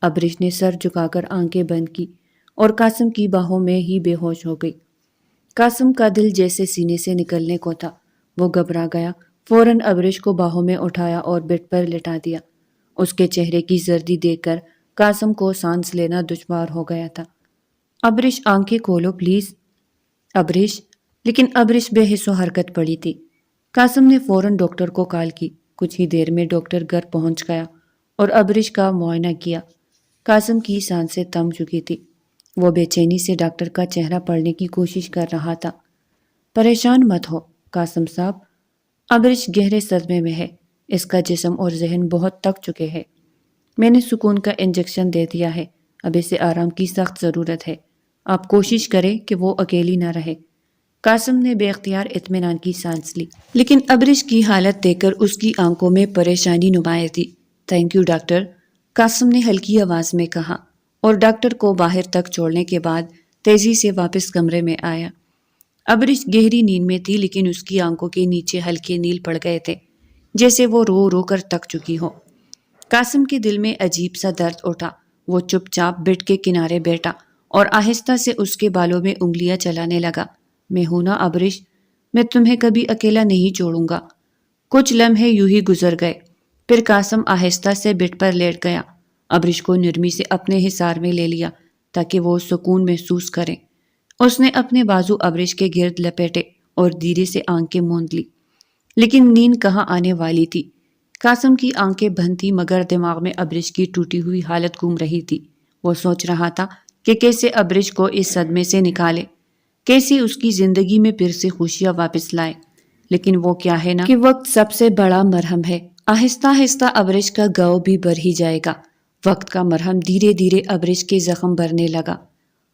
ابرش نے سر جھکا کر آنکھیں بند کی اور قاسم کی باہوں میں ہی بے ہوش ہو گئی۔ قاسم کا دل جیسے سینے سے نکلنے کو تھا۔ وہ گھبرا گیا، فوراً ابرش کو باہوں میں اٹھایا اور بیڈ پر لٹا دیا۔ اس کے چہرے کی زردی دیکھ کر قاسم کو سانس لینا دشوار ہو گیا تھا۔ ابرش آنکھیں کھولو پلیز۔ ابرش، لیکن ابرش بے حس و حرکت پڑی تھی۔ قاسم نے فوراً ڈاکٹر کو کال کی۔ کچھ ہی دیر میں ڈاکٹر گھر پہنچ گیا اور ابرش کا معائنہ کیا۔ قاسم کی سانسیں تھم چکی تھی۔ وہ بے چینی سے ڈاکٹر کا چہرہ پڑھنے کی کوشش کر رہا تھا۔ پریشان مت ہو قاسم صاحب، ابرش گہرے صدمے میں ہے۔ اس کا جسم اور ذہن بہت تھک چکے ہیں۔ میں نے سکون کا انجیکشن دے دیا ہے، اب اسے آرام کی سخت ضرورت ہے۔ آپ کوشش کریں کہ وہ اکیلی نہ رہے۔ قاسم نے بے اختیار اطمینان کی سانس لی، لیکن ابرش کی حالت دیکھ کر اس کی آنکھوں میں پریشانی نمایاں تھی۔ تھینک یو ڈاکٹر، قاسم نے ہلکی آواز میں کہا اور ڈاکٹر کو باہر تک چھوڑنے کے بعد تیزی سے واپس کمرے میں آیا۔ ابرش گہری نیند میں تھی لیکن اس کی آنکھوں کے نیچے ہلکے نیل پڑ گئے تھے، جیسے وہ رو رو کر تھک چکی ہو۔ قاسم کے دل میں عجیب سا درد اٹھا۔ وہ چپ چاپ بیڈ کے کنارے بیٹھا اور آہستہ سے اس کے بالوں میں انگلیاں چلانے لگا۔ میں ہوں نا ابرش، میں تمہیں کبھی اکیلا نہیں چھوڑوں گا۔ کچھ لمحے یوں ہی گزر گئے، پھر قاسم آہستہ سے بیڈ پر لیٹ گیا۔ ابرش کو نرمی سے اپنے حصار میں لے لیا تاکہ وہ سکون محسوس کرے۔ اس نے اپنے بازو ابرش کے گرد لپیٹے اور دھیرے سے آنکھیں موند لی، لیکن نیند کہاں آنے والی تھی۔ قاسم کی آنکھیں بند تھی مگر دماغ میں ابرش کی ٹوٹی ہوئی حالت گھوم رہی تھی۔ وہ سوچ رہا تھا کہ کیسے ابرش کو اس صدمے سے نکالے، کیسے اس کی زندگی میں پھر سے خوشیاں واپس لائے۔ لیکن وہ کیا ہے نا کہ وقت سب سے بڑا مرہم ہے۔ آہستہ آہستہ ابرش کا گھاؤ بھی بھر ہی جائے گا۔ وقت کا مرہم دھیرے دھیرے ابرش کے زخم بھرنے لگا۔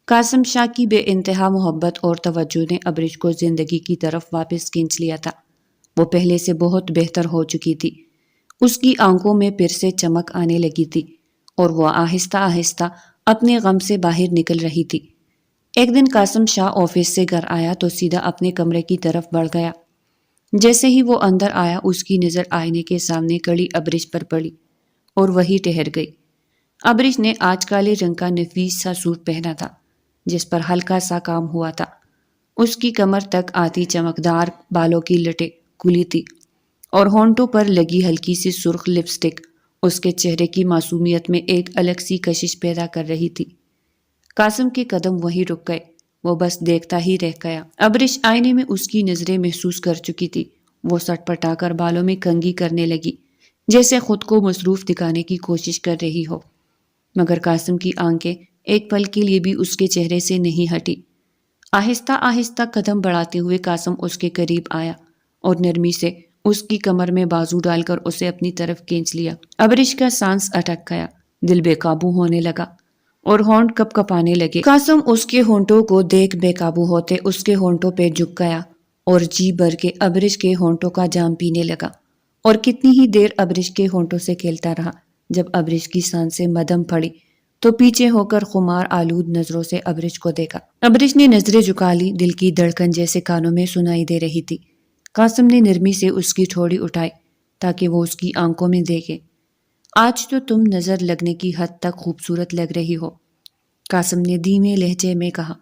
قاسم شاہ کی بے انتہا محبت اور توجہ نے ابرش کو زندگی کی طرف واپس کھینچ لیا تھا۔ وہ پہلے سے بہت بہتر ہو چکی تھی۔ اس کی آنکھوں میں پھر سے چمک آنے لگی تھی اور وہ آہستہ آہستہ اپنے غم سے باہر نکل رہی تھی۔ ایک دن قاسم شاہ آفس سے گھر آیا تو سیدھا اپنے کمرے کی طرف بڑھ گیا۔ جیسے ہی وہ اندر آیا اس کی نظر آئینے کے سامنے کھڑی ابرش پر پڑی اور وہی ٹھہر گئی۔ ابرش نے آج کالے رنگ کا نفیس سا سوٹ پہنا تھا جس پر ہلکا سا کام ہوا تھا۔ اس کی کمر تک آتی چمکدار بالوں کی لٹیں کھلی تھی اور ہونٹوں پر لگی ہلکی سی سرخ لپسٹک اس کے چہرے کی معصومیت میں ایک الگ سی کشش پیدا کر رہی تھی۔ قاسم کے قدم وہیں رک گئے، وہ بس دیکھتا ہی رہ گیا۔ ابرش آئینے میں اس کی نظریں محسوس کر چکی تھی۔ وہ سٹ پٹا کر بالوں میں کنگھی کرنے لگی، جیسے خود کو مصروف دکھانے کی کوشش کر رہی ہو، مگر قاسم کی آنکھیں ایک پل کے لیے بھی اس کے چہرے سے نہیں ہٹی۔ آہستہ آہستہ قدم بڑھاتے ہوئے قاسم اس کے قریب آیا اور نرمی سے اس کی کمر میں بازو ڈال کر اسے اپنی طرف کھینچ لیا۔ ابرش کا سانس اٹک گیا، دل بے قابو ہونے لگا اور ہونٹ کپ کپانے لگے۔ قاسم اس کے ہونٹوں کو دیکھ بے قابو ہوتے اس کے ہونٹوں پہ جھک گیا اور جی بھر کے ابرش کے ہونٹوں کا جام پینے لگا، اور کتنی ہی دیر ابرش کے ہونٹوں سے کھیلتا رہا۔ جب ابرش کی سانسیں مدھم پڑی تو پیچھے ہو کر خمار آلود نظروں سے ابرش کو دیکھا۔ ابرش نے نظریں جھکا لی، دل کی دھڑکن جیسے کانوں میں سنائی دے رہی تھی۔ قاسم نے نرمی سے اس کی ٹھوڑی اٹھائی تاکہ وہ اس کی آنکھوں میں دیکھے۔ آج تو تم نظر لگنے کی حد تک خوبصورت لگ رہی ہو، قاسم نے دھیمے لہجے میں کہا،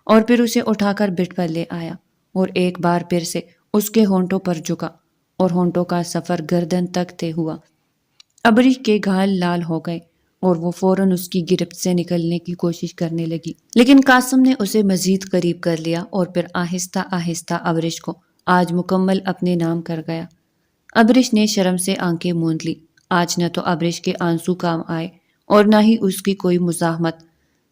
اور پھر اسے اٹھا کر بٹ پر لے آیا اور ایک بار پھر سے اس کے ہونٹوں پر جھکا اور ہونٹوں کا سفر گردن تک طے ہوا۔ ابرش کے گال لال ہو گئے اور وہ فوراً اس کی گرفت سے نکلنے کی کوشش کرنے لگی، لیکن قاسم نے اسے مزید قریب کر لیا اور پھر آہستہ آہستہ ابرش کو آج مکمل اپنے نام کر گیا۔ ابرش نے شرم سے آنکھیں موند لی۔ آج نہ تو ابرش کے آنسو کام آئے اور نہ ہی اس کی کوئی مزاحمت۔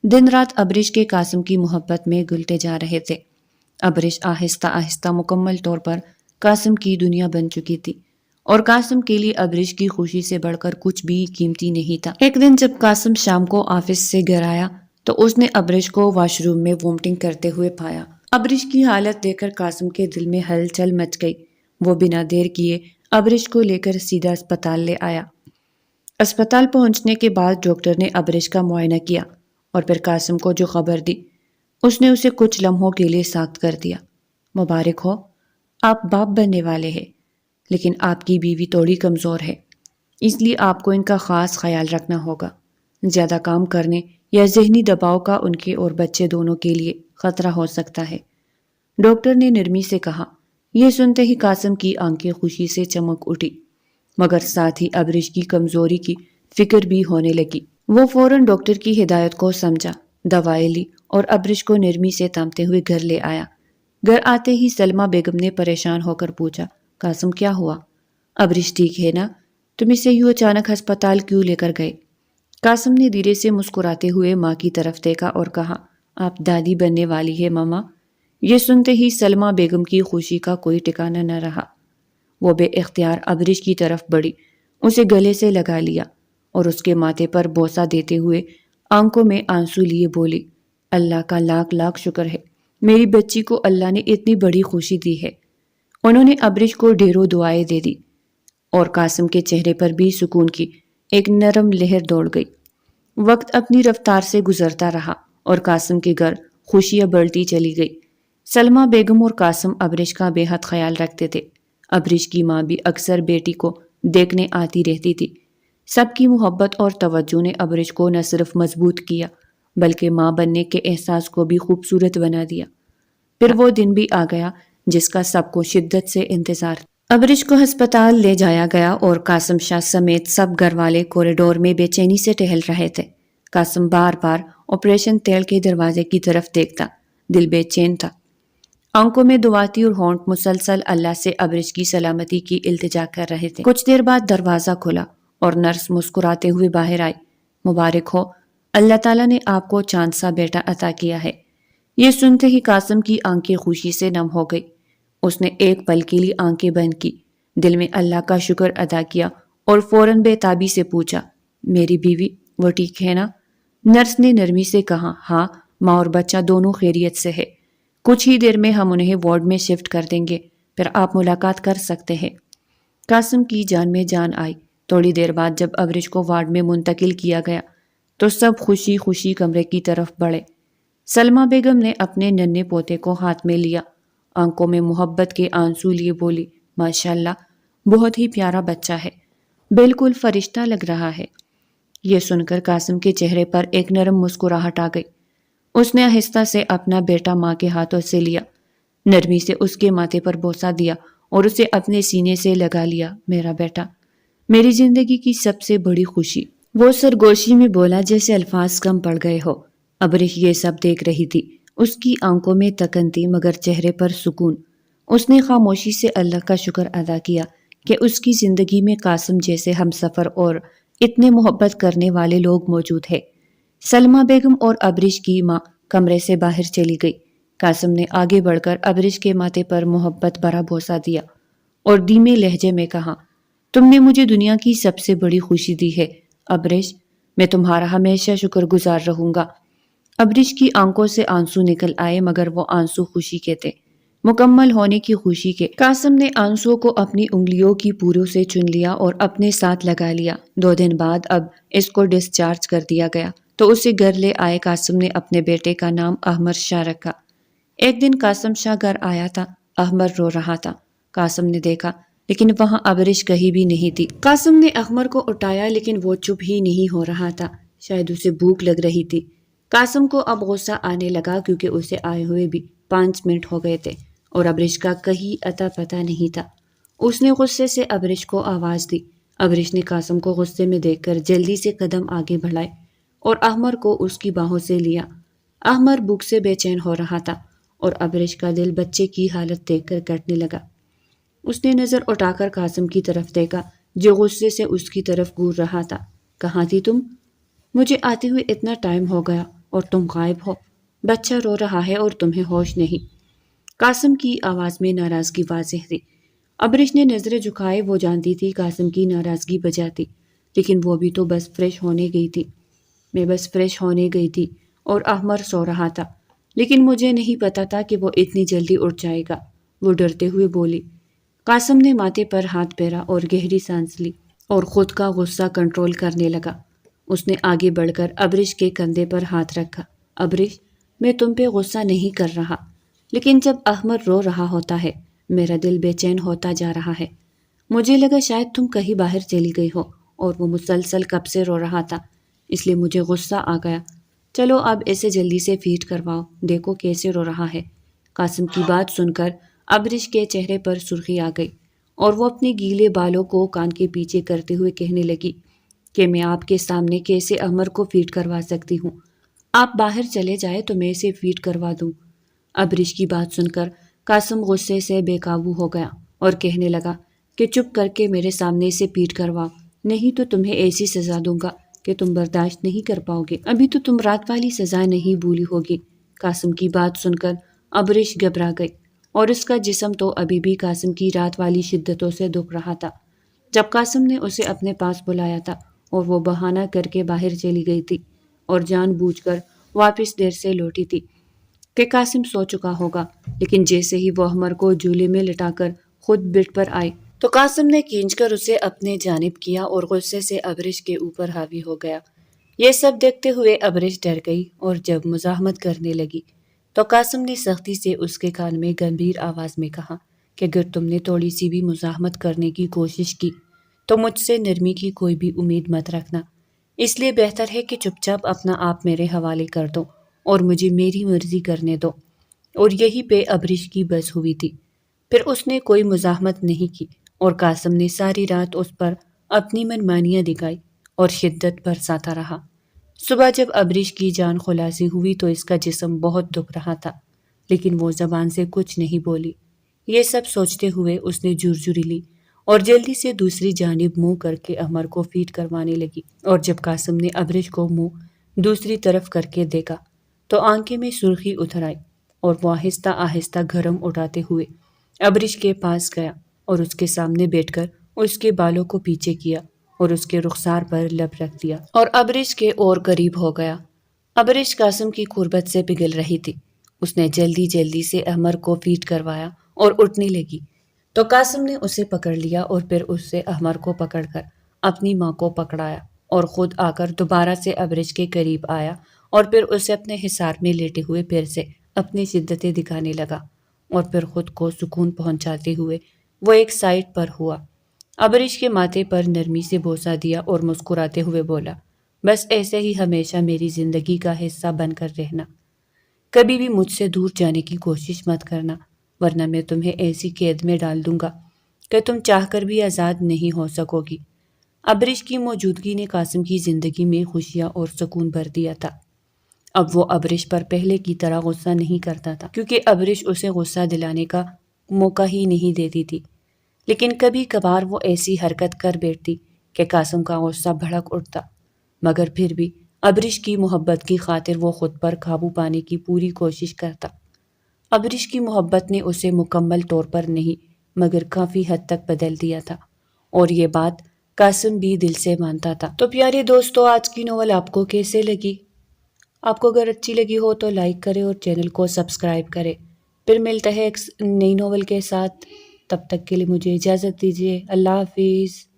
دن رات ابرش کے قاسم کی محبت میں گھلتے جا رہے تھے۔ ابرش آہستہ آہستہ مکمل طور پر قاسم کی دنیا بن چکی تھی، اور قاسم کے لیے ابرش کی خوشی سے بڑھ کر کچھ بھی قیمتی نہیں تھا۔ ایک دن جب قاسم شام کو آفس سے گھر آیا تو اس نے ابرش کو واش روم میں وومٹنگ کرتے ہوئے پایا۔ ابرش کی حالت دیکھ کر قاسم کے دل میں ہلچل مچ گئی۔ وہ بنا دیر کیے ابرش کو لے کر سیدھا اسپتال لے آیا۔ اسپتال پہنچنے کے بعد ڈاکٹر نے ابرش کا معائنہ کیا اور پھر قاسم کو جو خبر دی اس نے اسے کچھ لمحوں کے لیے ساکت کر دیا۔ مبارک ہو، آپ باپ بننے والے ہیں، لیکن آپ کی بیوی تھوڑی کمزور ہے، اس لیے آپ کو ان کا خاص خیال رکھنا ہوگا۔ زیادہ کام کرنے یا ذہنی دباؤ کا ان کے اور بچے دونوں کے لیے خطرہ ہو سکتا ہے، ڈاکٹر نے نرمی سے کہا۔ یہ سنتے ہی قاسم کی آنکھیں خوشی سے چمک اٹھی، مگر ساتھ ہی ابرش کی کمزوری کی فکر بھی ہونے لگی۔ وہ فوراً ڈاکٹر کی ہدایت کو سمجھا، دوائیں لی اور ابرش کو نرمی سے تھامتے ہوئے گھر لے آیا۔ گھر آتے ہی سلمہ بیگم نے پریشان ہو کر پوچھا، قاسم کیا ہوا؟ ابرش ٹھیک ہے نا؟ تم اسے یوں اچانک ہسپتال کیوں لے کر گئے؟ قاسم نے دھیرے سے مسکراتے ہوئے ماں کی طرف دیکھا اور کہا، آپ دادی بننے والی ہے ماما۔ یہ سنتے ہی سلمہ بیگم کی خوشی کا کوئی ٹھکانہ نہ رہا۔ وہ بے اختیار ابرش کی طرف بڑھی، اسے گلے سے لگا لیا اور اس کے ماتھے پر بوسہ دیتے ہوئے آنکھوں میں آنسو لیے بولی، اللہ کا لاکھ لاکھ شکر ہے، میری بچی کو اللہ نے اتنی بڑی خوشی دی ہے۔ انہوں نے ابرش کو ڈھیروں دعائیں دے دی اور قاسم کے چہرے پر بھی سکون کی ایک نرم لہر دوڑ گئی۔ وقت اپنی رفتار سے گزرتا رہا اور قاسم کے گھر خوشیاں بڑھتی چلی گئی۔ سلمہ بیگم اور قاسم ابرش کا بے حد خیال رکھتے تھے۔ ابرش کی ماں بھی اکثر بیٹی کو دیکھنے آتی رہتی تھی۔ سب کی محبت اور توجہ نے ابرش کو نہ صرف مضبوط کیا بلکہ ماں بننے کے احساس کو بھی خوبصورت بنا دیا۔ پھر وہ دن بھی آ گیا جس کا سب کو شدت سے انتظار تھا۔ ابرش کو ہسپتال لے جایا گیا اور قاسم شاہ سمیت سب گھر والے کوریڈور میں بے چینی سے ٹہل رہے تھے۔ قاسم بار بار آپریشن تھیٹر کے دروازے کی طرف دیکھتا، دل بے چین تھا، آنکھوں میں دعا تھی اور ہونٹ مسلسل اللہ سے ابرش کی سلامتی کی التجا کر رہے تھے۔ کچھ دیر بعد دروازہ کھلا اور نرس مسکراتے ہوئے باہر آئی، مبارک ہو، اللہ تعالیٰ نے آپ کو چاند سا بیٹا عطا کیا ہے۔ یہ سنتے ہی قاسم کی آنکھیں خوشی سے نم ہو گئی۔ اس نے ایک پل کے لیے آنکھیں بند کی، دل میں اللہ کا شکر ادا کیا اور فوراً بے تابی سے پوچھا، میری بیوی وہ ٹھیک ہے نا؟ نرس نے نرمی سے کہا، ہاں، ماں اور بچہ دونوں خیریت سے ہے، کچھ ہی دیر میں ہم انہیں وارڈ میں شفٹ کر دیں گے، پھر آپ ملاقات کر سکتے ہیں۔ قاسم کی جان میں جان آئی۔ تھوڑی دیر بعد جب ابرش کو وارڈ میں منتقل کیا گیا تو سب خوشی خوشی کمرے کی طرف بڑھے۔ سلمہ بیگم نے اپنے ننھے پوتے کو ہاتھ میں لیا، آنکھوں میں محبت کے آنسو لیے بولی، ماشاءاللہ، بہت ہی پیارا بچہ ہے، بالکل فرشتہ لگ رہا ہے۔ یہ سن کر قاسم کے چہرے پر ایک نرم مسکراہٹ آ گئی۔ اس نے آہستہ سے اپنا بیٹا ماں کے ہاتھوں سے لیا، نرمی سے اس کے ماتھے پر بوسہ دیا اور اسے اپنے سینے سے لگا لیا۔ میرا بیٹا، میری زندگی کی سب سے بڑی خوشی، وہ سرگوشی میں بولا جیسے الفاظ کم پڑ گئے ہو۔ ابرش یہ سب دیکھ رہی تھی، اس کی آنکھوں میں تکن تھی مگر چہرے پر سکون۔ اس نے خاموشی سے اللہ کا شکر ادا کیا کہ اس کی زندگی میں قاسم جیسے ہمسفر اور اتنے محبت کرنے والے لوگ موجود ہیں۔ سلمہ بیگم اور ابرش کی ماں کمرے سے باہر چلی گئی۔ قاسم نے آگے بڑھ کر ابرش کے ماتھے پر محبت بھرا بوسہ دیا اور دھیمے لہجے میں کہا، تم نے مجھے دنیا کی سب سے بڑی خوشی دی ہے ابرش، میں تمہارا ہمیشہ شکر گزار رہوں گا۔ ابرش کی آنکھوں سے آنسو نکل آئے مگر وہ آنسو خوشی کے تھے، مکمل ہونے کی خوشی کے۔ قاسم نے آنسو کو اپنی انگلیوں کی پوروں سے چن لیا اور اپنے ساتھ لگا لیا۔ 2 دن بعد اب اس کو ڈسچارج کر دیا گیا تو اسے گھر لے آئے۔ قاسم نے اپنے بیٹے کا نام احمد شاہ رکھا۔ ایک دن قاسم شاہ گھر آیا تھا، احمد رو رہا تھا۔ قاسم نے دیکھا لیکن وہاں ابرش کہیں بھی نہیں تھی۔ قاسم نے احمد کو اٹھایا لیکن وہ چپ ہی نہیں ہو رہا تھا، شاید اسے بھوک لگ رہی تھی۔ قاسم کو اب غصہ آنے لگا کیونکہ اسے آئے ہوئے بھی 5 منٹ ہو گئے تھے اور ابرش کا کہیں اتا پتہ نہیں تھا۔ اس نے غصے سے ابرش کو آواز دی۔ ابرش نے قاسم کو غصے میں دیکھ کر جلدی سے قدم آگے بڑھائے اور احمد کو اس کی باہوں سے لیا۔ احمد بھوک سے بے چین ہو رہا تھا اور ابرش کا دل بچے کی حالت دیکھ کر کٹنے لگا۔ اس نے نظر اٹھا کر قاسم کی طرف دیکھا جو غصے سے اس کی طرف گور رہا تھا۔ کہاں تھی تم؟ مجھے آتے ہوئے اتنا ٹائم ہو گیا اور تم غائب ہو۔ بچہ رو رہا ہے اور تمہیں ہوش نہیں۔ قاسم کی آواز میں ناراضگی واضح تھی۔ ابرش نے نظریں جھکائے، وہ جانتی تھی قاسم کی ناراضگی بجا تھی، لیکن وہ بھی تو بس فریش ہونے گئی تھی۔ میں بس فریش ہونے گئی تھی اور احمد سو رہا تھا، لیکن مجھے نہیں پتا تھا کہ وہ اتنی جلدی اٹھ جائے گا، وہ ڈرتے ہوئے بولی۔ قاسم نے ماتھے پر ہاتھ پھیرا اور گہری سانس لی اور خود کا غصہ کنٹرول کرنے لگا۔ اس نے آگے بڑھ کر ابرش کے کندھے پر ہاتھ رکھا۔ ابرش، میں تم پہ غصہ نہیں کر رہا، لیکن جب احمد رو رہا ہوتا ہے میرا دل بے چین ہوتا جا رہا ہے۔ مجھے لگا شاید تم کہیں باہر چلی گئی ہو اور وہ مسلسل کب سے رو رہا تھا، اس لیے مجھے غصہ آ گیا۔ چلو اب اسے جلدی سے فیڈ کرواؤ، دیکھو کیسے رو رہا ہے۔ قاسم کی بات سن کر ابرش کے چہرے پر سرخی آ گئی اور وہ اپنے گیلے بالوں کو کان کے پیچھے کرتے ہوئے کہنے لگی کہ میں آپ کے سامنے کیسے احمد کو فیڈ کروا سکتی ہوں؟ آپ باہر چلے جائے تو میں اسے فیڈ کروا دوں۔ ابرش کی بات سن کر قاسم غصے سے بے قابو ہو گیا اور کہنے لگا کہ چپ کر کے میرے سامنے اسے فیڈ کرواؤ، نہیں تو تمہیں ایسی سزا دوں گا کہ تم برداشت نہیں کر پاؤ گے۔ ابھی تو تم رات والی سزا نہیں بھولی ہوگی۔ قاسم کی بات سن کر ابرش گھبرا گئی اور اس کا جسم تو ابھی بھی قاسم کی رات والی شدتوں سے دکھ رہا تھا۔ جب قاسم نے اسے اپنے پاس بلایا تھا اور وہ بہانہ کر کے باہر چلی گئی تھی اور جان بوجھ کر واپس دیر سے لوٹی تھی کہ قاسم سو چکا ہوگا، لیکن جیسے ہی وہ احمد کو جھولے میں لٹا کر خود بیڈ پر آئی تو قاسم نے کھینچ کر اسے اپنے جانب کیا اور غصے سے ابرش کے اوپر حاوی ہو گیا۔ یہ سب دیکھتے ہوئے ابرش ڈر گئی اور جب مزاحمت کرنے لگی تو قاسم نے سختی سے اس کے کان میں گمبھیر آواز میں کہا کہ اگر تم نے تھوڑی سی بھی مزاحمت کرنے کی کوشش کی تو مجھ سے نرمی کی کوئی بھی امید مت رکھنا، اس لیے بہتر ہے کہ چپ چاپ اپنا آپ میرے حوالے کر دو اور مجھے میری مرضی کرنے دو۔ اور یہی پہ ابرش کی بس ہوئی تھی، پھر اس نے کوئی مزاحمت نہیں کی اور قاسم نے ساری رات اس پر اپنی منمانیاں دکھائی اور شدت برساتا رہا۔ صبح جب ابرش کی جان خلاصی ہوئی تو اس کا جسم بہت دکھ رہا تھا، لیکن وہ زبان سے کچھ نہیں بولی۔ یہ سب سوچتے ہوئے اس نے جھرجھری لی اور جلدی سے دوسری جانب منہ کر کے احمد کو فیڈ کروانے لگی، اور جب قاسم نے ابرش کو منہ دوسری طرف کر کے دیکھا تو آنکھیں میں سرخی اتر آئی اور وہ آہستہ آہستہ گرم اٹھاتے ہوئے ابرش کے پاس گیا اور اس کے سامنے بیٹھ کر اس کے بالوں کو پیچھے کیا اور اس کے رخسار پر لب رکھ دیا اور ابرش کے اور قریب ہو گیا۔ ابرش قاسم کی قربت سے پگھل رہی تھی۔ اس نے جلدی جلدی سے احمد کو فیڈ کروایا اور اٹھنے لگی تو قاسم نے اسے پکڑ لیا اور پھر اس سے احمد کو پکڑ کر اپنی ماں کو پکڑایا اور خود آ کر دوبارہ سے ابرش کے قریب آیا اور پھر اسے اپنے حصار میں لیٹے ہوئے پھر سے اپنی شدتیں دکھانے لگا اور پھر خود کو سکون پہنچاتے ہوئے وہ ایک سائڈ پر ہوا۔ ابرش کے ماتھے پر نرمی سے بوسہ دیا اور مسکراتے ہوئے بولا، بس ایسے ہی ہمیشہ میری زندگی کا حصہ بن کر رہنا، کبھی بھی مجھ سے دور جانے کی کوشش مت کرنا، ورنہ میں تمہیں ایسی قید میں ڈال دوں گا کہ تم چاہ کر بھی آزاد نہیں ہو سکو گی۔ ابرش کی موجودگی نے قاسم کی زندگی میں خوشیاں اور سکون بھر دیا تھا۔ اب وہ ابرش پر پہلے کی طرح غصہ نہیں کرتا تھا، کیونکہ ابرش اسے غصہ دلانے کا موقع ہی نہیں دیتی تھی۔ لیکن کبھی کبھار وہ ایسی حرکت کر بیٹھتی کہ قاسم کا غصہ بھڑک اٹھتا، مگر پھر بھی ابرش کی محبت کی خاطر وہ خود پر قابو پانے کی پوری کوشش کرتا۔ ابرش کی محبت نے اسے مکمل طور پر نہیں مگر کافی حد تک بدل دیا تھا، اور یہ بات قاسم بھی دل سے مانتا تھا۔ تو پیارے دوستو، آج کی ناول آپ کو کیسے لگی؟ آپ کو اگر اچھی لگی ہو تو لائک کریں اور چینل کو سبسکرائب کریں۔ پھر ملتا ہے ایک نئی ناول کے ساتھ، تب تک کے لیے مجھے اجازت دیجیے۔ اللہ حافظ۔